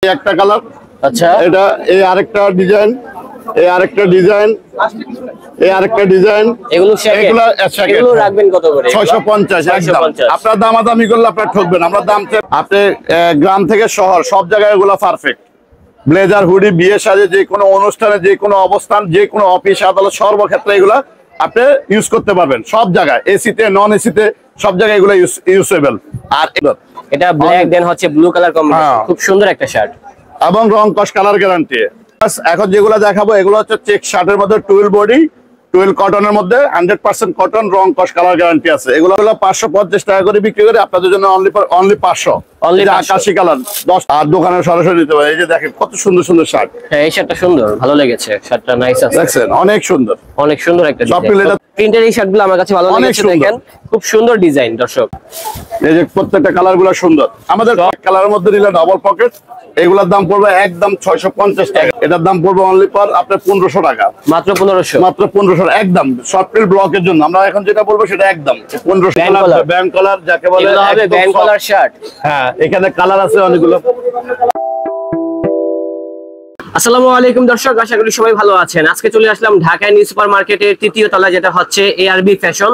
একটা কালার। আচ্ছা, এটা এই আরেকটা ডিজাইন, এই আরেকটা ডিজাইন, এই আরেকটা ডিজাইন। এগুলো রাখবেন কত করে? 650 একদম। আপনার দামাদামি করলে আপনার ঠকবেন। আমরা দাম আপনি গ্রাম থেকে শহর সব জায়গায় এগুলো পারফেক্ট। ব্লেজার, হুডি, বিয়ে সাজে, যে কোনো অনুষ্ঠানে, যে কোনো অবস্থান, যে কোনো অফিস আদালত সর্বক্ষেত্রে এগুলো আপনি ইউজ করতে পারবেন। সব জায়গায়, এসিতে, নন এসিতে, সব জায়গায় এগুলো ইউজেবল। আর এটা ব্ল্যাক দেন হচ্ছে ব্লু কালার কম্বিনেশন, খুব সুন্দর একটা শার্ট এবং রং কস কালার গ্যারান্টি। এখন যেগুলো দেখাবো এগুলো হচ্ছে চেক শার্টের মধ্যে 12 বডি, 12 কটনের মধ্যে 100% কটন, রং কস কালার গ্যারান্টি আছে। এগুলো হলো 550 টাকা করে বিক্রি করে, আপনাদের জন্য অনলি 500। আকাশি কালার 10। আর দোকানে সরাসরি নিতে পারে। এই যে দেখেন কত সুন্দর সুন্দর শার্ট। হ্যাঁ, এই শার্টটা সুন্দর, ভালো লেগেছে। শার্টটা নাইস আছে, দেখছেন অনেক সুন্দর, অনেক সুন্দর একটা ডিজাইন। প্রিন্টের এই শার্টগুলো আমার কাছে ভালো লেগেছে। দেখেন খুব সুন্দর ডিজাইন দর্শক। এই যে প্রত্যেকটা কালার গুলো সুন্দর। আমাদের কালারের মধ্যে নিলে ডাবল পকেট, এগুলোর দাম পড়বে একদম 650 টাকা। এটার দাম পড়বে অনলি পার আপনার 1500 টাকা। মাত্র 1500, মাত্র 1500 একদম। সফটওয়্যার ব্লকের জন্য আমরা এখন যেটা বলবো সেটা একদম 1500। ব্যান্ড কলার যাকে বলে, এগুলো হবে ব্যান্ড কলার শার্ট। হ্যাঁ, এখানে কালার আছে অনেকগুলো। আসসালামু আলাইকুম দর্শক, আশা করি সবাই ভালো আছেন। আজকে চলে আসলাম ঢাকা নিউ সুপার মার্কেটের 3য় তলা, যেটা হচ্ছে এআরবি ফ্যাশন।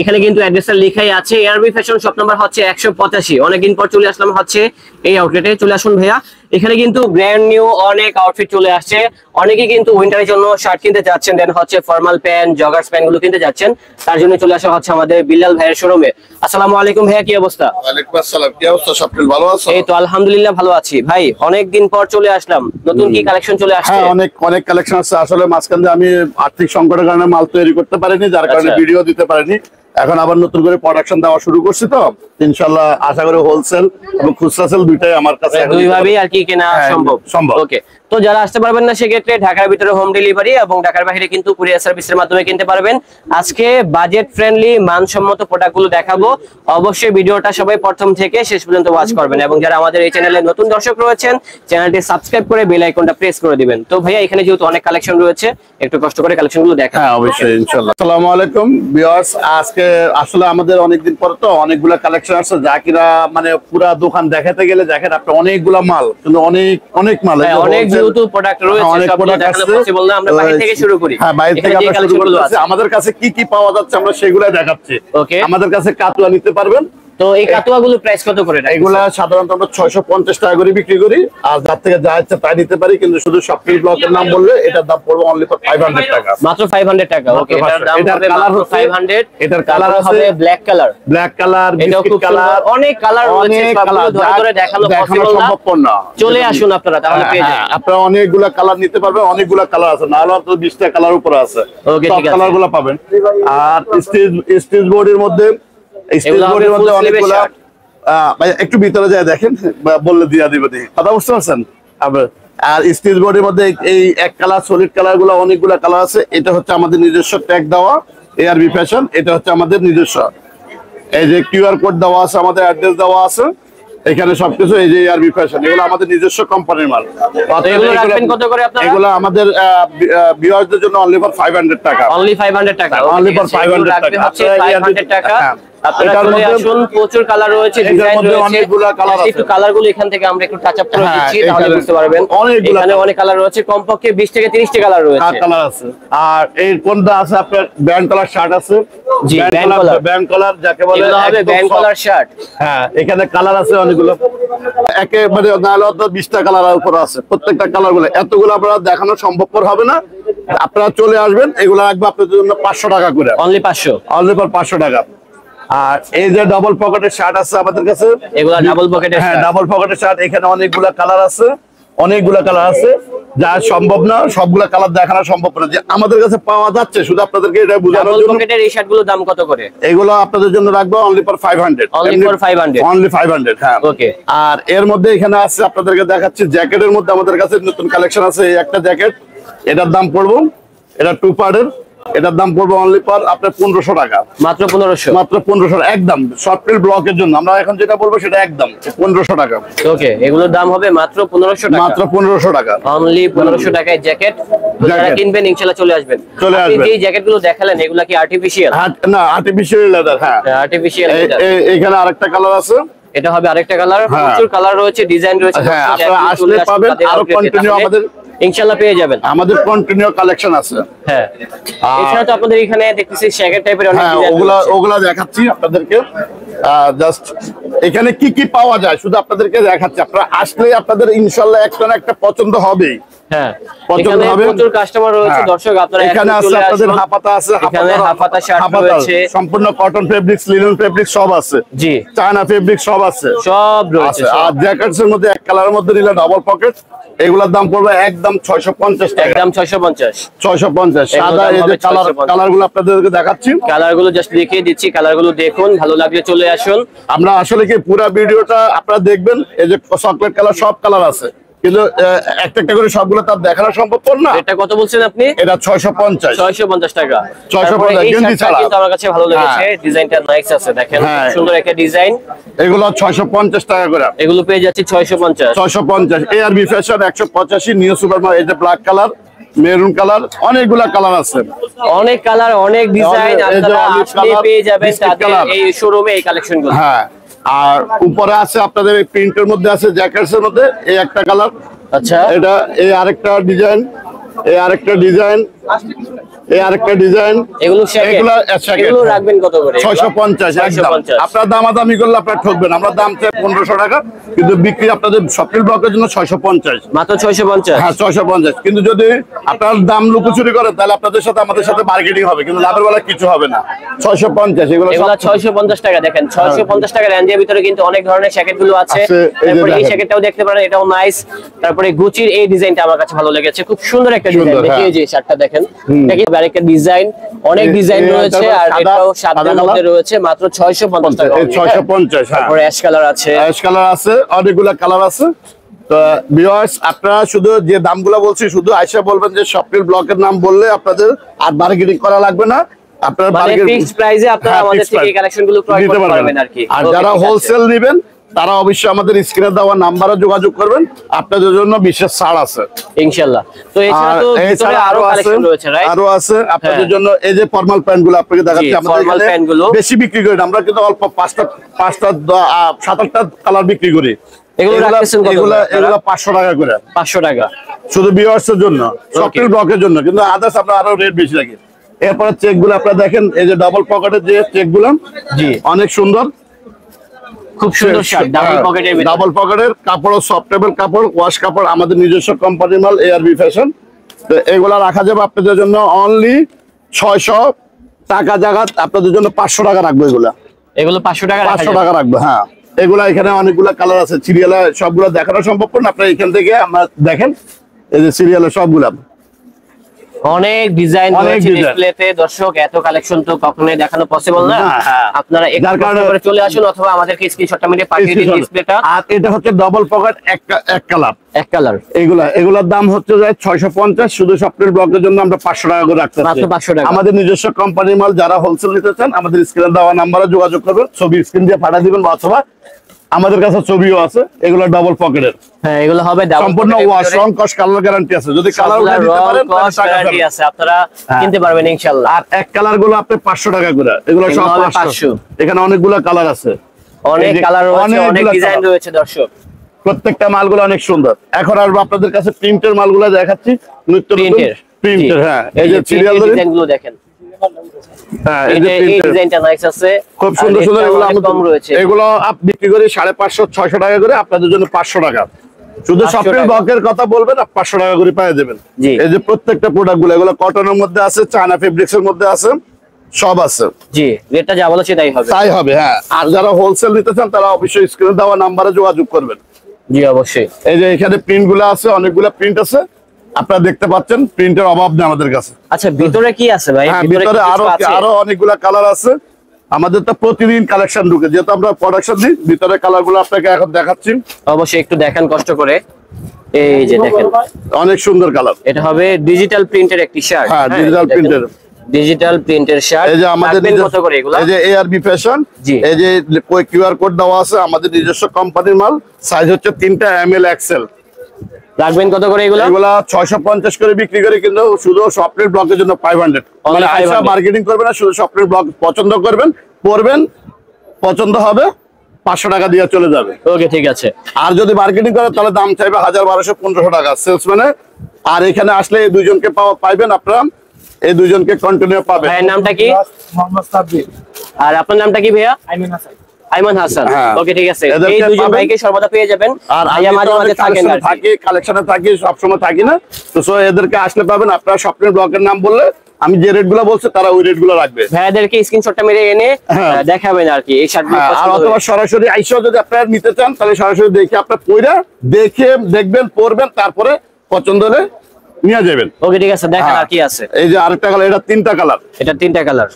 এখানে কিন্তু অ্যাড্রেসটা লেখাই আছে, এআরবি ফ্যাশন, শপ নাম্বার হচ্ছে 185। অনেকদিন পর চলে আসলাম হচ্ছে এই আউটলেটে। চলে আসুন ভাইয়া, এখানে কিন্তু ব্র্যান্ড নিউ অনেক আউটফিট চলে আসছে। অনেকে কিন্তু উইন্টারের জন্য শার্ট কিনতে যাচ্ছেন, দেন হচ্ছে ফর্মাল প্যান্ট, জগার্স প্যান্ট গুলো কিনতে যাচ্ছেন। তার জন্য চলে আসা হচ্ছে আমাদের বিল্লাল ভাইয়ের শোরুমে। আসসালামু আলাইকুম ভাইয়া, কি অবস্থা? ওয়ালাইকুম আসসালাম। কি অবস্থা? সবকিছু ভালো আছো? এই তো আলহামদুলিল্লাহ ভালো আছি ভাই। অনেকদিন পর চলে আসলাম, নতুন কি কালেকশন চলে আসছে? হ্যাঁ, অনেক কালেকশন আছে। আসলে মাঝখানে আমি আর্থিক সংকটের কারণে মাল তৈরি করতে পারিনি, যার কারণে ভিডিও দিতে পারিনি। এখন আবার নতুন করে প্রোডাকশন দেওয়া শুরু করছি, তো ইনশাআল্লাহ আশা করি হোলসেল এবং খুচরা সেল দুইটাই আমার কাছে, দুইভাবেই আর কি কেনা সম্ভব। ওকে, তো যারা আসতে পারবেন না সেক্ষেত্রে ঢাকার ভিতরে হোম ডেলিভারি এবং ঢাকার বাইরে কিন্তু কুরিয়ার সার্ভিসের মাধ্যমে কিনতে পারবেন। আজকে বাজেট ফ্রেন্ডলি মানসম্মত প্রোডাক্টগুলো দেখাবো। অবশ্যই ভিডিওটা সবাই প্রথম থেকে শেষ পর্যন্ত ওয়াচ করবেন এবং যারা আমাদের এই চ্যানেলে নতুন দর্শক রয়েছেন, চ্যানেলটি সাবস্ক্রাইব করে বেল আইকনটা প্রেস করে দিবেন। তো ভাইয়া, এখানে যেহেতু অনেক কালেকশন রয়েছে, একটু কষ্ট করে কালেকশনগুলো দেখান। হ্যাঁ, অবশ্যই ইনশাআল্লাহ। আসসালামু আলাইকুম ভিউয়ার্স, আজকে আসলে আমাদের অনেকদিন পর তো অনেকগুলা কালেকশন আছে, যা কিনা মানে পুরো দোকান দেখাতে গেলে দেখেন আপনি অনেকগুলা মাল, কিন্তু অনেক মাল, অনেক যেহেতু প্রোডাক্ট রয়েছে সব দেখানো পসিবল না। আমরা বাইরে থেকে শুরু করি। হ্যাঁ, বাইরে থেকে আমরা শুরু করতেছি। আমাদের কাছে কি কি পাওয়া যাচ্ছে আমরা সেগুলাই দেখাচ্ছি। ওকে, আমাদের কাছে কাতুয়া নিতে পারবেন। তো এই কাতুয়াগুলো প্রাইস কত করে? এগুলা সাধারণত আমরা 650 টাকা করে বিক্রি করি, আর যার থেকে যা ইচ্ছা তাই নিতে পারি। কিন্তু শুধু শপিং ব্লকের নাম বললে এটার দাম পড়বে অনলি ফর 500 টাকা। মাত্র 500 টাকা। ওকে, এটার দাম হবে মাত্র 500। এটার কালার হবে ব্ল্যাক কালার, বিস্কিট কালার, অনেক কালার রয়েছে। সবগুলো ধরে ধরে দেখানো পসিবল না। চলে আসুন আপনারা, তাহলে পেয়ে যাবেন। আপনারা অনেকগুলা কালার নিতে পারবেন, অনেকগুলা কালার আছে, না হলে তো 20টা কালার উপরে আছে। ওকে, ঠিক আছে, কালারগুলো পাবেন। আর স্টিচ বোর্ডের মধ্যে অনেকগুলা, একটু ভিতরে যায় দেখেন, বললে দিয়া দিবে, কথা বুঝতে পারছেন? আর স্টিচ বোর্ডের মধ্যে এই এক কালার, সলিড কালার গুলো অনেকগুলা কালার আছে। এটা হচ্ছে আমাদের নিজস্ব ট্যাগ দেওয়া এআরবি ফ্যাশন। এটা হচ্ছে আমাদের নিজস্ব, এই যে কিউআর কোড দেওয়া আছে, আমাদের অ্যাড্রেস দেওয়া আছে এখানে সবকিছু। এই যে এআরবি ফ্যাশন, এগুলো আমাদের নিজস্ব কোম্পানির মাল। এগুলো আমাদের ভিউয়ারদের জন্য অনলি ফর 500 টাকা। অনলি 500 টাকা। অনলি ফর 500 টাকা। হচ্ছে 500 টাকা। আপনারা চলে আসুন, প্রচুর কালার রয়েছে, ডিজাইন রয়েছে, অনেকগুলো কালার আছে। একটু কালারগুলো এখান থেকে আমরা একটু টাচ আপ করে দিচ্ছি, তাহলে বুঝতে পারবেন। এখানে অনেক কালার রয়েছে, কমপক্ষে 20 থেকে 30 টা কালার রয়েছে। কালার আছে। আর এই কোনটা আছে আপনার ব্যান্ড কলার শার্ট আছে। জি, ব্যান্ড কলার যাকে বলে, এগুলো হবে ব্যান্ড কলার শার্ট। হ্যাঁ, এখানে কালার আছে অনেকগুলো, একেবারে নাহলে 20টা কালার উপর আছে। প্রত্যেকটা কালার গুলো এতগুলো আপনারা দেখানো সম্ভবপর হবে না। আপনারা চলে আসবেন, এগুলো রাখবো আপনাদের জন্য 500 টাকা করে। অনলি 500, অনলি ফর 500 টাকা। আর এই যে ডাবল পকেটের শার্ট আছে আমাদের কাছে, এগুলা ডাবল পকেটের। হ্যাঁ, ডাবল পকেটের শার্ট। এখানে অনেকগুলা কালার আছে, যা সম্ভব না সবগুলা কালার দেখানো সম্ভব না, যে আমাদের কাছে পাওয়া যাচ্ছে। শুধু আপনাদেরকে এটা বোঝানোর জন্য। ডাবল পকেটের এই শার্টগুলোর দাম কত করে? এগুলো আপনাদের জন্য রাখবো only for 500। Only for 500। Only 500, হ্যাঁ। ওকে, আর এর মধ্যে এখানে আছে, আপনাদেরকে দেখাচ্ছি জ্যাকেটের মধ্যে আমাদের কাছে নতুন কালেকশন আছে। এই একটা জ্যাকেট, এটার দাম পড়বো, এটা 2 পার্টের, এটার দাম পড়বে অনলি ফর আপনার 1500 টাকা। মাত্র 1500। মাত্র 1500 একদম। সফটওয়্যার ব্লকের জন্য আমরা এখন যেটা বলবো সেটা একদম 1500 টাকা। ওকে, এগুলোর দাম হবে মাত্র 1500 টাকা। মাত্র 1500 টাকা। অনলি 1500 টাকায় জ্যাকেট। যারা কিনবেন ইনশাআল্লাহ চলে আসবেন। আপনি যে জ্যাকেটগুলো দেখালেন এগুলা কি আর্টিফিশিয়াল? না, আর্টিফিশিয়াল লেদার। হ্যাঁ, আর্টিফিশিয়াল লেদার। এখানে আরেকটা কালার আছে, এটা হবে আরেকটা কালার, প্রচুর কালার রয়েছে, ডিজাইন রয়েছে। হ্যাঁ, আপনারা আসলে পাবেন, আরো কন্টিনিউ আমাদের ইনশাআল্লাহ পেয়ে যাবেন। আমাদের কন্টিনিউ কালেকশন আছে। হ্যাঁ, এছাড়া তো আপনাদের এখানে দেখতেছি শ্যাগের টাইপের অনেক হ্যাঁ, ডিজাইন রয়েছে। ওগুলা দেখাচ্ছি আপনাদেরকে। জাস্ট এখানে কি কি পাওয়া যায় শুধু আপনাদেরকে দেখাচ্ছি। আপনারা আসলে আপনাদের ইনশাআল্লাহ একটা না একটা পছন্দ হবেই। হ্যাঁ, পছন্দ এখানে হবে। প্রচুর কাস্টমার রয়েছে। হ্যাঁ। দর্শক আপনারা এখানে এখন আছে চলে আপনাদের আসুন। হাফাতা আছে, এখানে হাফাতা শার্ট রয়েছে, সম্পূর্ণ কটন ফেব্রিক্স, লিনেন ফেব্রিক্স সব আছে। জি, চায়না ফেব্রিক সব আছে, সব রয়েছে। আর জ্যাকেটস এর মধ্যে এক কালারের মধ্যে নিলে ডাবল পকেট, এগুলোর দাম পড়বে একদম 650 টাকা। একদম 650। 650 সাদা। এই যে কালারগুলো আপনাদেরকে দেখাচ্ছি, কালারগুলো জাস্ট দেখিয়ে দিচ্ছি, কালারগুলো দেখুন, ভালো লাগলে চলে আসুন। আমরা আসলে কি পুরো ভিডিওটা আপনারা দেখবেন। এই যে চকলেট কালার, সব কালার আছে, কিন্তু একটা একটা করে সবগুলো তার দেখানো সম্ভব না। এটা কত বলছেন আপনি? এটা 650 টাকা। 650 এই গেঞ্জি ছাড়া। কিন্তু আমার কাছে ভালো লেগেছে, ডিজাইনটা নাইস আছে, দেখেন সুন্দর একটা ডিজাইন। এগুলো 650 টাকা করে। এগুলো পেয়ে যাচ্ছে 650। 650 ARB fashion 185 new super market. এই যে ব্ল্যাক কালার, মেরুন কালার, অনেকগুলা কালার আছে, অনেক কালার, অনেক ডিজাইন। আপনারা আসলে পেয়ে যাবেন তাদের এই শোরুমে এই কালেকশনগুলো। হ্যাঁ, আর উপরে আছে আপনাদের এই প্রিন্টের মধ্যে আছে, জ্যাকেটস এর মধ্যে এই একটা কালার। আচ্ছা, এটা এই আরেকটা ডিজাইন, এই আরেকটা ডিজাইন, এই আরেকটা ডিজাইন। এগুলো রাখবেন কত করে? 650 একদম। আপনার দামাদামি করলে আপনার ঠকবেন। আমরা দাম চাই 1500 টাকা, কিন্তু বিক্রি আপনাদের স্বপ্নিল ব্লকের জন্য 650, মাত্র 650। হ্যাঁ 650। কিন্তু যদি আপনার দাম লুকোচুরি করেন তাহলে আপনাদের সাথে আমাদের সাথে মার্কেটিং হবে, কিন্তু লাভের বেলা কিছু হবে না। 650 এগুলো 650 টাকা। দেখেন 650 টাকা রেঞ্জের ভিতরে কিন্তু অনেক ধরনের জ্যাকেট গুলো আছে। তারপরে এই জ্যাকেটটাও দেখতে পারেন, এটাও নাইস। তারপরে গুচির এই ডিজাইনটা আমার কাছে ভালো লেগেছে, খুব সুন্দর একটা ডিজাইন। এই যে শার্টটা দেখেন, এটা কি আরেকটা ডিজাইন, অনেক ডিজাইন রয়েছে, আর এটাও সাদার মধ্যে রয়েছে, মাত্র 650 টাকা। 650। তারপরে অ্যাশ কালার আছে, অ্যাশ কালার আছে, অনেকগুলা কালার আছে। তো ভিউয়ার্স, আপনারা শুধু যে দামগুলো বলছি শুধু আয়শা বলবেন যে স্বপ্নিল ব্লকের নাম বললে আপনাদের আর মার্কেটিং করা লাগবে না। আপনারা ফিক্সড প্রাইসে আপনারা আমাদের থেকে এই কালেকশনগুলো ক্রয় করতে পারবেন আর কি। আর যারা হোলসেল নেবেন তারা অবশ্যই আমাদের স্ক্রিনে দেওয়া নাম্বারে যোগাযোগ করবেন, আপনাদের জন্য বিশেষ ছাড় আছে ইনশাআল্লাহ। তো এছাড়া তো ভিতরে আরো কালেকশন রয়েছে, রাইট? আরো আছে আপনাদের জন্য। এই যে ফর্মাল প্যান্টগুলো আপনাকে দেখাচ্ছি, আমাদের এখানে বেশি বিক্রি করি না, আমরা কিন্তু অল্প 5টা 7-8টা কালার বিক্রি করি। এগুলো রাখতেছেন কত? এগুলো 500 টাকা করে। 500 টাকা শুধু ভিউয়ার্স এর জন্য, স্বপ্নিল ব্লকের জন্য, কিন্তু আদার্স আমরা আরো রেট বেশি রাখি। এরপরে চেক গুলো আপনারা দেখেন, এই যে ডাবল পকেটের যে চেক গুলো, জি অনেক সুন্দর, খুব সুন্দর শার্ট, ডাবল পকেটের ভিতরে। ডাবল পকেটের কাপড়, সফটেবল কাপড়, ওয়াশ কাপড়, আমাদের নিজস্ব কোম্পানির মাল এআরবি ফ্যাশন। তো এগুলা রাখা যাবে আপনাদের জন্য অনলি 600 টাকা জায়গা, আপনাদের জন্য 500 টাকা রাখবো। এগুলো 500 টাকা 500 টাকা রাখবো। হ্যাঁ, এগুলা এখানে অনেকগুলা কালার আছে, সিরিয়ালে সবগুলা দেখানো সম্ভব না। আপনারা এখান থেকে আমরা দেখেন, এই যে সিরিয়ালে সবগুলা অনেক ডিজাইন রয়েছে ডিসপ্লেতে। দর্শক, এত কালেকশন তো কখনোই দেখানো পসিবল না। আপনারা একটু কষ্ট করে চলে আসুন, অথবা আমাদেরকে স্ক্রিনশটটা মেরে পাঠিয়ে দিন ডিসপ্লেটা। আর এটা হচ্ছে ডাবল পকেট এক কালার, এক কালার। এগুলার দাম হচ্ছে 650। শুধু স্বপ্নিল ব্লকের জন্য আমরা 500 টাকা করে রাখতে মাত্র 500 টাকা। আমাদের নিজস্ব কোম্পানির মাল। যারা হোলসেল নিতে চান আমাদের স্ক্রিনে দেওয়া নাম্বারে যোগাযোগ করবেন, ছবি স্ক্রিন দিয়ে পাঠিয়ে দিবেন, অথবা আমাদের কাছে ছবিও আছে। এগুলো ডাবল পকেটের। হ্যাঁ, এগুলো হবে ডাবল, সম্পূর্ণ ওয়াশ, রং, কস, কালার গ্যারান্টি আছে। যদি কালার উঠে দিতে পারেন তাহলে টাকা গ্যারান্টি আছে, আপনারা কিনতে পারবেন ইনশাআল্লাহ। আর এক কালার গুলো আপনি 500 টাকা করে। এগুলো সব 500। এখানে অনেকগুলো কালার আছে, অনেক কালার রয়েছে, অনেক ডিজাইন রয়েছে। দর্শক, প্রত্যেকটা মালগুলো অনেক সুন্দর। এখন আসবো আপনাদের কাছে প্রিন্টের মালগুলো দেখাচ্ছি, নিত্য প্রিন্টের। হ্যাঁ, এই যে সিরিয়াল ডিজাইনগুলো দেখেন। হ্যাঁ, এই যে ডিজাইনটা নাইস আছে, খুব সুন্দর সুন্দর। এগুলো কম রয়েছে, এগুলো আপনি বিক্রি করি 550-600 টাকা করে, আপনাদের জন্য 500 টাকা। শুধু স্বপ্নিল ব্লকের কথা বলবেন, 500 টাকা করে পেয়ে যাবেন। এই যে প্রত্যেকটা প্রোডাক্ট গুলো, এগুলো কটনের মধ্যে আছে, চায়না ফেব্রিক্স এর মধ্যে আছে, সব আছে। জি, রেটটা যা বলেছে তাই হবে। হ্যাঁ, আর যারা হোলসেল নিতে চান তারা অবশ্যই স্ক্রিনে দেওয়া নাম্বারে যোগাযোগ করবেন। জি, অবশ্যই। এই যে এখানে প্রিন্ট গুলো আছে, অনেকগুলো প্রিন্ট আছে, আপনারা দেখতে পাচ্ছেন। প্রিন্টের অভাব নেই আমাদের কাছে। আচ্ছা, ভিতরে কি আছে ভাই? ভিতরে আরো অনেকগুলা কালার আছে। আমাদের তো প্রতিদিন কালেকশন ঢুকে, যেহেতু আমরা প্রোডাকশন দিই। ভিতরে কালার গুলো আপনাকে এখন দেখাচ্ছি, অবশ্যই একটু দেখেন কষ্ট করে। এই যে দেখেন, অনেক সুন্দর কালার। এটা হবে ডিজিটাল প্রিন্টের একটি শার্ট। হ্যাঁ, ডিজিটাল প্রিন্টের শার্ট। এই যে আমাদের কত করে এগুলো? এই যে এআরবি ফ্যাশন, এই যে কিউআর কোড দেওয়া আছে, আমাদের নিজস্ব কোম্পানির মাল। সাইজ হচ্ছে 3টা ML XL। রাখবেন কত করে এগুলো? এগুলা 650 করে বিক্রি করে, কিন্তু শুধু স্বপ্নিল ব্লকের জন্য 500। মানে আইসা মার্কেটিং করবেন না, শুধু স্বপ্নিল ব্লক পছন্দ করবেন, পরবেন, পছন্দ হবে, 500 টাকা দিয়ে চলে যাবে। ওকে ঠিক আছে। আর যদি মার্কেটিং করে তাহলে দাম চাইবে 1200-1500 টাকা সেলসম্যানে। আর এখানে আসলে এই দুইজনকে পাইবেন আপনারা, এই দুইজনকে কন্টিনিউ পাবেন। ভাইয়ের নামটা কি? মোহাম্মদ সাব্বির। আর আপনার নামটা কি ভাইয়া? আইমান হাসান। আইমান হাসান। হ্যাঁ। ওকে ঠিক আছে, এদেরকে এই দুজন পাবেন। ভাইকে সর্বদা পেয়ে যাবেন। আর ভাইয়া মাঝে মাঝে থাকেন আর কি। থাকি কালেকশনে থাকি, সবসময় থাকি না তো, সো এদেরকে আসলে পাবেন। আপনারা স্বপ্নের ব্লকের নাম বললে আমি যে রেট গুলো বলছি তারা ওই রেট গুলো রাখবে। ভাইয়াদেরকে স্ক্রিনশটটা মেরে এনে হ্যাঁ। দেখাবেন আর কি এই শার্টগুলো আর পছন্দ অথবা হলে। সরাসরি আইসা যদি আপনারা নিতে চান তাহলে সরাসরি দেখে আপনারা পয়রা দেখে দেখবেন, পরবেন, তারপরে পছন্দ হলে নিয়ে যাবেন। ওকে ঠিক আছে, দেখেন হ্যাঁ। আর কি আছে। এই যে আরেকটা কালার, এটা 3টা কালার। এটা 3টা কালার।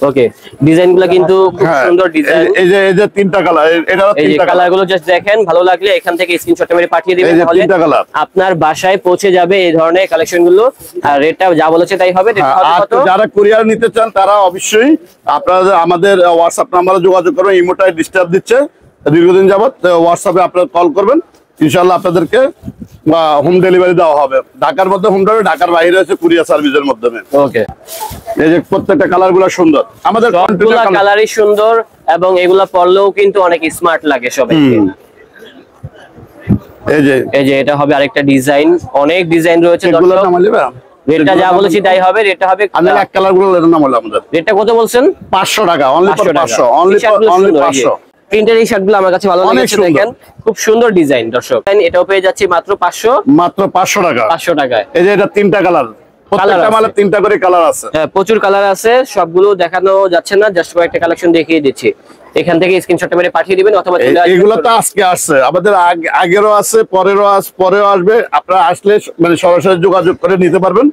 ওকে, ডিজাইনগুলো কিন্তু খুব সুন্দর ডিজাইন। এই যে 3টা কালার, এটা এই যে 3টা কালার। কালারগুলো জাস্ট দেখেন, ভালো লাগলে এখান থেকে স্ক্রিনশটটা মেরে পাঠিয়ে দিবেন, এই যে তাহলে 3টা কালার। আপনার বাসায় পৌঁছে যাবে এই ধরনের কালেকশনগুলো। আর রেটটা যা বলেছে তাই হবে। রেট হবে আর কত? যারা কুরিয়ার নিতে চান তারা অবশ্যই আপনারা আমাদের হোয়াটসঅ্যাপ নাম্বারে যোগাযোগ করবেন। ইমোটাই ডিস্টার্ব দিচ্ছে দীর্ঘদিন যাবত, হোয়াটসঅ্যাপে আপনারা কল করবেন, ইনশাআল্লাহ আপনাদেরকে হোম ডেলিভারি দেওয়া হবে। ঢাকার মধ্যে হোম ডেলিভারি, ঢাকার বাইরে আছে কুরিয়ার সার্ভিসের মাধ্যমে। ওকে, এই যে প্রত্যেকটা কালার গুলো সুন্দর, আমাদের সবগুলা কালারই সুন্দর এবং এগুলা পরলেও কিন্তু অনেক স্মার্ট লাগে সবাইকে। এই যে এটা হবে আরেকটা ডিজাইন, অনেক ডিজাইন রয়েছে এগুলো দর্শক। নাম লিবা রেটটা যা বলেছি তাই হবে। রেটটা হবে, আমি এক কালার গুলো নাম হলো আমাদের। রেটটা কত বলছেন? 500 টাকা, অনলি 500, অনলি অনলি 500। প্রিন্টের এই শার্টগুলো আমার কাছে ভালো অনেক লেগেছে, সুন্দর। দেখেন খুব সুন্দর ডিজাইন দর্শক। এটাও পেয়ে যাচ্ছি মাত্র 500 টাকা। 500 টাকায়। এই যে এটা 3টা কালার, প্রত্যেকটা মালে 3টা করে কালার আছে। হ্যাঁ, প্রচুর কালার আছে, সবগুলো দেখানো যাচ্ছে না, জাস্ট কয়েকটা কালেকশন দেখিয়ে দিচ্ছি। এখান থেকে স্ক্রিনশটটা মেরে পাঠিয়ে দিবেন অথবা চলে আসবেন। এগুলো তো আজকে আসছে, আমাদের আগেরও আছে, পরেও আসবে। আপনারা আসলে মানে সরাসরি যোগাযোগ করে নিতে পারবেন,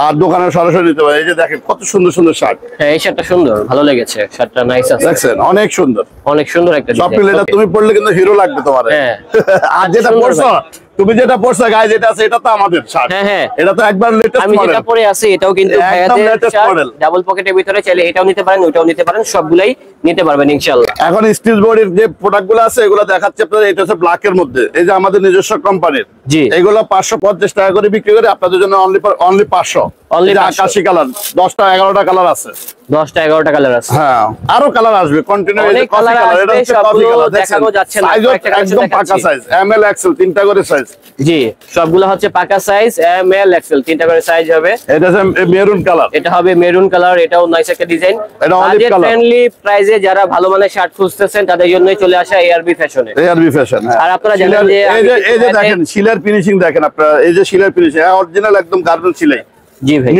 আর দোকানে সরাসরি নিতে পারবেন। এই যে দেখেন কত সুন্দর সুন্দর শার্ট। হ্যাঁ, এই শার্টটা সুন্দর, ভালো লেগেছে, শার্টটা নাইস আছে, দেখছেন অনেক সুন্দর, অনেক সুন্দর একটা সব ডিজাইন। এটা তুমি পড়লে কিন্তু হিরো লাগবে তোমার। হ্যাঁ। আর যেটা সুন্দর পড়ছো, ভাই। তুমি যেটা পড়ছো গায়ে যেটা আছে, এটা তো আমাদের শার্ট। হ্যাঁ, হ্যাঁ। এটা তো একবার লেটেস্ট আমি মডেল। যেটা পরে আছি এটাও কিন্তু একদম ভাইয়াদের latest শার্ট, model। ডাবল পকেটের ভিতরে, চাইলে এটাও নিতে পারেন, ওটাও নিতে পারেন, সবগুলাই নিতে পারবেন ইনশাআল্লাহ। এখন স্টিচ বডির যে প্রোডাক্ট গুলো আছে এগুলো দেখাচ্ছে আপনাদের, এটা হচ্ছে ব্ল্যাক এর মধ্যে। এই যে আমাদের নিজস্ব কোম্পানির, জি। এগুলো 550 টাকা করে বিক্রি করে, আপনাদের জন্য অনলি 500। Only এই যে 500 আকাশি কালার 10টা 11টা কালার আছে। 10টা 11টা কালার আছে। হ্যাঁ, আরো কালার আসবে কন্টিনিউ। অনেক colour আসবে, সবগুলো দেখানো যাচ্ছে না, সাইজ কয়েকটা collection একদম পাকা দেখাচ্ছি। সাইজ, এম এল এক্সেল 3টা করে সাইজ। জি, সবগুলো হচ্ছে পাকা সাইজ, এম এল এক্সেল 3টা করে সাইজ হবে। এটা হচ্ছে মেরুন কালার। এটা হবে মেরুন কালার, এটাও নাইস একটা ডিজাইন। এটা olive বাজেট color। ফ্রেন্ডলি প্রাইসে যারা ভালো মানের শার্ট খুঁজতেছেন তাদের জন্যই চলে আসা এআরবি ফ্যাশনে। ARB fashion. আর আপনারা জানেন যে এই যে দেখেন শিলার ফিনিশিং দেখেন আপনারা, এই যে শিলার ফিনিশিং অরিজিনাল একদম গার্মেন্টস সেলাই, জি ভাই,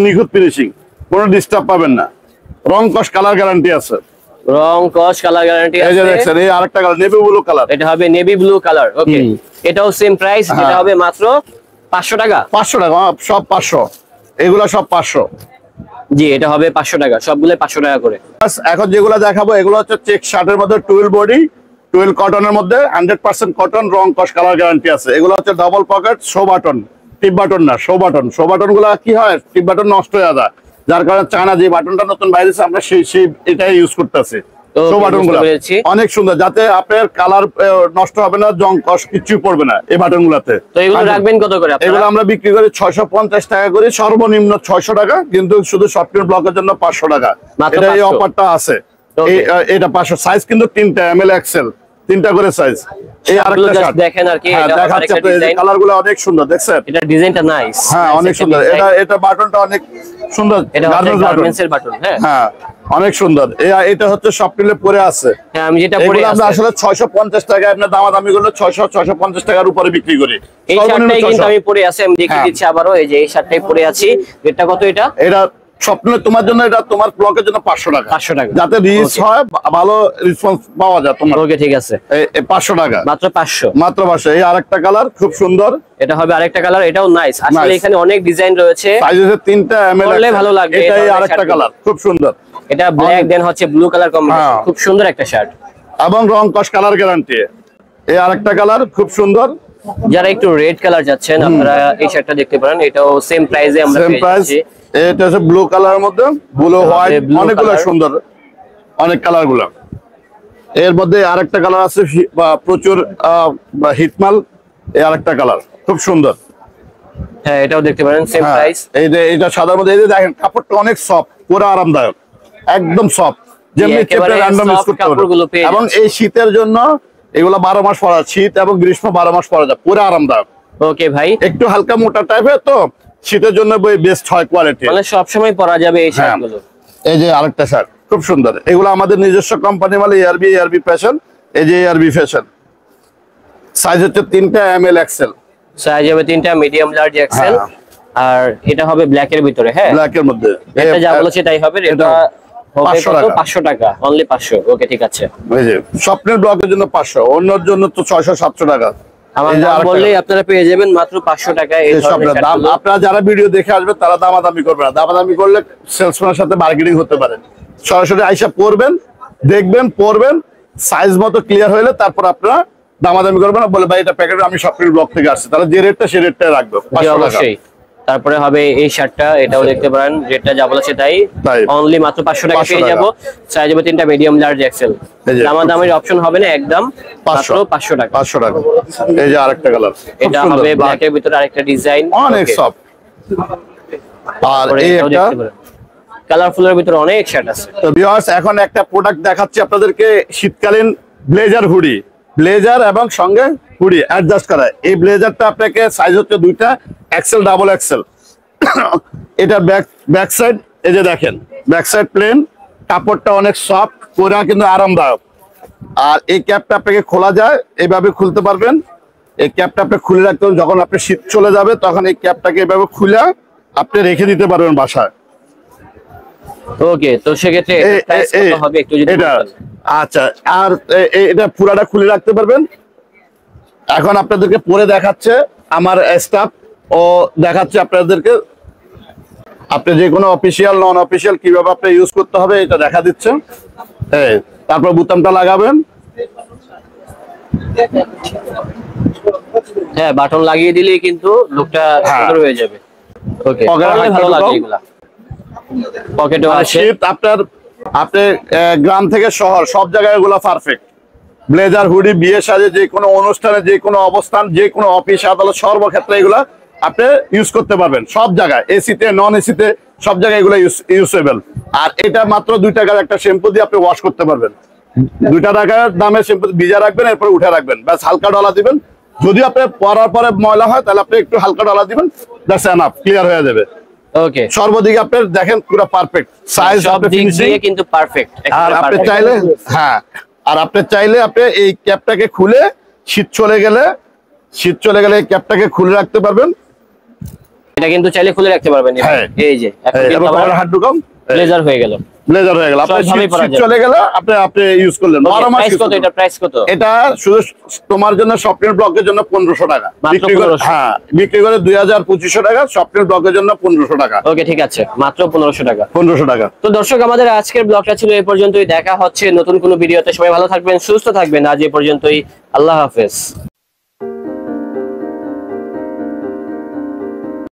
নিখুঁত ফিনিশিং, কোনো ডিস্টার্ব পাবেন না। রং কস কালার গ্যারান্টি আছে। রং কস কালার গ্যারান্টি এই যে আছে। দেখছেন এই আরেকটা কালার নেভি ব্লু কালার। এটা হবে নেভি ব্লু কালার। ওকে, এটাও সেম প্রাইস, হ্যাঁ। যেটা হবে মাত্র 500 টাকা। 500 টাকা, সব 500, এগুলা সব 500। জি, এটা হবে 500 টাকা, সবগুলো 500 টাকা করে। এখন যেগুলো দেখাবো এগুলো হচ্ছে চেক শার্টের মধ্যে 12 বডি, 12 কটনের মধ্যে 100% কটন, রং কস কালার গ্যারান্টি আছে। এগুলো হচ্ছে ডাবল পকেট, শো বাটন, টিপ বাটন না, শো বাটন। শো বাটন গুলা কি হয়, টিপ বাটন নষ্ট হয়ে যায়, যার কারণে চায়না যে বাটনটা নতুন বাইরে আমরা সেই এটাই ইউজ করতেছি। Okay, শো বাটন গুলা বুঝতে পেরেছি। অনেক সুন্দর, যাতে আপনার কালার নষ্ট হবে না, জং কস কিছু পড়বে না এই বাটন গুলাতে। তো এগুলো রাখবেন কত করে এগুলো আপনারা? আমরা বিক্রি করি 650 টাকা করে, সর্বনিম্ন 600 টাকা, কিন্তু শুধু সফটওয়্যার ব্লকের জন্য 500 টাকা। মাত্র এটা এই 500 অফারটা আছে। Okay. এটা 500 সাইজ, কিন্তু 3টা এম এল এক্সেল, 3টা করে সাইজ। এই সবগুলো আরেকটা just শার্ট দেখেন আর কি, হ্যাঁ, এটা দেখাচ্ছে আরেকটা আপনাদের, design। কালার গুলো অনেক সুন্দর দেখছেন। এটা ডিজাইনটা নাইস। হ্যাঁ, অনেক সুন্দর। এটা বাটনটা অনেক সুন্দর, এটা হচ্ছে গার্মেন্টস বাটন। গার্মেন্টস এর বাটন। হ্যাঁ, হ্যাঁ, অনেক সুন্দর। এটা হচ্ছে সফটওয়্যারে পরে আছে। হ্যাঁ, আমি যেটা পরে এগুলো আমরা আছি আসলে 650 টাকা, আপনার দামাদামি করলে 650 টাকার উপরে বিক্রি করি। এই সর্বনিম্ন শার্টটাই কিন্তু 600। আমি পরে আছি, আমি দেখিয়ে হ্যাঁ। দিচ্ছি আবারও। এই যে এই শার্টটাই পরে আছি, রেটটা কত এটা? এটা স্বপ্ন তোমার জন্য, এটা তোমার ব্লকের জন্য 500 টাকা। 500 টাকা। যাতে রিচ Okay. হয়, ভালো রেসপন্স পাওয়া যায় তোমার। ওকে, ঠিক আছে, 500 টাকা মাত্র 500। মাত্র 500। এই আরেকটা কালার খুব সুন্দর, এটা হবে আরেকটা কালার, এটাও নাইস। আসলে Nice. এখানে অনেক ডিজাইন রয়েছে, সাইজ হচ্ছে 3টা এম এল। পরলে ভালো লাগবে এই এটা এই ধরনের আরেকটা শার্টগুলো। কালার খুব সুন্দর, এটা ব্ল্যাক দেন হচ্ছে ব্লু কালার কম্বিনেশন, হ্যাঁ। খুব সুন্দর একটা শার্ট। এবং রং কস কালার গ্যারান্টি। এই আরেকটা কালার খুব সুন্দর, যারা একটু রেড কালার যাচ্ছেন আপনারা এই শার্টটা দেখতে পারেন, এটাও সেম প্রাইসে আমরা সেম পেয়ে প্রাইস। যাচ্ছি। এটা হচ্ছে ব্লু কালারের মধ্যে, ব্লু হোয়াইট, blue অনেকগুলো color। সুন্দর, অনেক কালার গুলো। এর মধ্যে আরেকটা কালার আছে প্রচুর হিটমাল, এই আরেকটা কালার খুব সুন্দর। হ্যাঁ, এটাও দেখতে পারেন সেম প্রাইস। এই যে এটা সাদার মধ্যে, এই যে দেখেন কাপড়টা অনেক সফট, পুরো আরামদায়ক, একদম সফট। যেমনি একেবারে চেপে র্যান্ডম ইউজ soft করতে কাপড়গুলো পারবেন। পেয়ে এবং এই শীতের জন্য এগুলো 12 মাস পরা, শীত এবং গ্রীষ্ম 12 মাস পরা যায়, পুরো আরামদায়ক। ওকে ভাই, একটু হালকা মোটা টাইপের তো শীতের জন্য বেস্ট হয় কোয়ালিটি। মানে সব সময় পরা যাবে এই হ্যাঁ। শার্টগুলো। এই যে আরেকটা শার্ট খুব সুন্দর, এগুলো আমাদের নিজস্ব কোম্পানি মানে এআরবি ফ্যাশন। এই যে এআরবি ফ্যাশন, সাইজ হচ্ছে 3টা এমএল এক্সেল, সাইজ হবে 3টা, মিডিয়াম, লার্জ, এক্সেল। হ্যাঁ। আর এটা হবে ব্ল্যাক এর ভিতরে। হ্যাঁ, ব্ল্যাক এর মধ্যে এটা যা বলেছে তাই হবে। এটা হবে 500 কত? টাকা। 500 টাকা, অনলি 500। ওকে, ঠিক আছে। এই যে স্বপ্নের ব্লকের জন্য 500, অন্যর জন্য তো 600-700 টাকা। আমার এই যে দাম আরেকটা বললেই আপনারা পেয়ে যাবেন মাত্র 500 টাকায় এই এই ধরনের স্বপ্নের দাম। শার্টগুলো। আপনারা যারা ভিডিও দেখে আসবেন তারা দামাদামি করবে না, দামাদামি করলে সেলসম্যানের সাথে বার্গেনিং হতে পারে। সরাসরি আইসা পড়বেন, দেখবেন, পড়বেন, সাইজ মতো ক্লিয়ার হইলে তারপর আপনারা দামাদামি করবেন না, বলে ভাই এটা প্যাকেট আমি স্বপ্নের ব্লক থেকে আসছে, তাহলে যে রেটটা সেই রেটটাই রাখবে, জি, 500 টাকা। অবশ্যই। তারপরে হবে এই শার্টটা, এটাও দেখতে পারেন, রেটটা যা বলেছে তাই, তাই। অনলি মাত্র 500 টাকা 500 পেয়ে টাকা। যাব। সাইজ হবে 3টা, মিডিয়াম, লার্জ, এক্সেল। এই যে, দামাদামির অপশন হবে না, একদম মাত্র 500 টাকা। 500 টাকা। এই যে আরেকটা কালার, এটা হবে ব্ল্যাক এর ভিতরে, আরেকটা ডিজাইন, অনেক সফট। আর এই একটা কালারফুলের ভিতরে অনেক শার্ট আছে। তো ভিউয়ার্স, এখন একটা প্রোডাক্ট দেখাচ্ছি আপনাদেরকে, শীতকালীন ব্লেজার হুডি, ব্লেজার এবং সঙ্গে হুডি অ্যাডজাস্ট করা। এই ব্লেজারটা আপনাকে সাইজ হচ্ছে 2টা, এক্সেল, ডাবল এক্সেল। এটা ব্যাক সাইড, এই যে দেখেন ব্যাক সাইড প্লেন, কাপড়টা অনেক সফট, পরা কিন্তু আরামদায়ক। আর এই ক্যাপটা আপনাকে খোলা যায়, এইভাবে খুলতে পারবেন। এই ক্যাপটা আপনি খুলে রাখতে পারবেন, যখন আপনি শীত চলে যাবে তখন এই ক্যাপটাকে এইভাবে খুলে আপনি রেখে দিতে পারবেন বাসায়। ওকে, তো সেক্ষেত্রে প্রাইস কত হবে একটু যদি এটা বলতেন। আচ্ছা, আর এটা পুরাটা খুলে রাখতে পারবেন। এখন আপনাদেরকে পরে দেখাচ্ছে আমার স্টাফ, ও দেখাচ্ছে আপনাদেরকে আপনি যে কোনো অফিসিয়াল নন অফিসিয়াল কিভাবে আপনি ইউজ করতে হবে এটা দেখা দিচ্ছে। তারপর বোতামটা লাগাবেন। হ্যাঁ, বাটন লাগিয়ে দিলেই কিন্তু লুকটা সুন্দর হয়ে যাবে। ওকে, ভালো লাগে এগুলা। পকেটও আছে। শীত আপনার, আপনি গ্রাম থেকে শহর সব জায়গায় এগুলো পারফেক্ট। ব্লেজার, হুডি, বিয়ে সাজে, যে কোনো অনুষ্ঠানে, যে কোনো অবস্থান, যে কোনো অফিস আদালত, সর্বক্ষেত্রে এগুলা আপনি ইউজ করতে পারবেন সব জায়গায়, এসিতে, নন এসিতে, সব জায়গায় এগুলো ইউজেবল। আর এটা মাত্র 2 টাকার একটা শ্যাম্পু দিয়ে আপনি ওয়াশ করতে পারবেন। 2 টাকার দামের শ্যাম্পু ভিজা রাখবেন, এরপর উঠে রাখবেন, ব্যাস হালকা ডলা দিবেন। যদি আপনি পরার পরে ময়লা হয় তাহলে আপনি একটু হালকা ডলা দিবেন, দ্যাটস এনাফ, ক্লিয়ার হয়ে যাবে। ওকে, সর্বদিকে আপনি দেখেন পুরো পারফেক্ট সাইজ, সব আপনি দিক ফিনিশিং। দিয়ে কিন্তু পারফেক্ট। আর আপনি চাইলে, হ্যাঁ, আর আপনি চাইলে আপনি এই ক্যাপটাকে খুলে শীত চলে গেলে এই ক্যাপটাকে খুলে রাখতে পারবেন। এটা কিন্তু চাইলে খুলে রাখতে পারবেন। হ্যাঁ। এই যে এখন কিন্তু আমার হাত ঢুকাম, ব্লেজার হয়ে গেল। ব্লেজার হয়ে গেল, আপনার সবভাবেই পরা শীত যাবে। চলে গেল, আপনি ইউজ করলেন। 12 মাস প্রাইস use কত? করলেন। এটা প্রাইস কত? এটা শুধু তোমার জন্য স্বপ্নের ব্লকের জন্য 1500 টাকা মাত্র বিক্রি করে। 1500 হ্যাঁ, বিক্রি করে 2000-2500 টাকা, স্বপ্নের ব্লকের জন্য 1500 টাকা। ওকে, ঠিক আছে, মাত্র 1500 টাকা। 1500 টাকা। তো দর্শক, আমাদের আজকের ব্লগটা ছিল এই পর্যন্তই। দেখা হচ্ছে নতুন কোনো ভিডিওতে। সবাই ভালো থাকবেন, সুস্থ থাকবেন। আজ এই পর্যন্তই, আল্লাহ হাফেজ।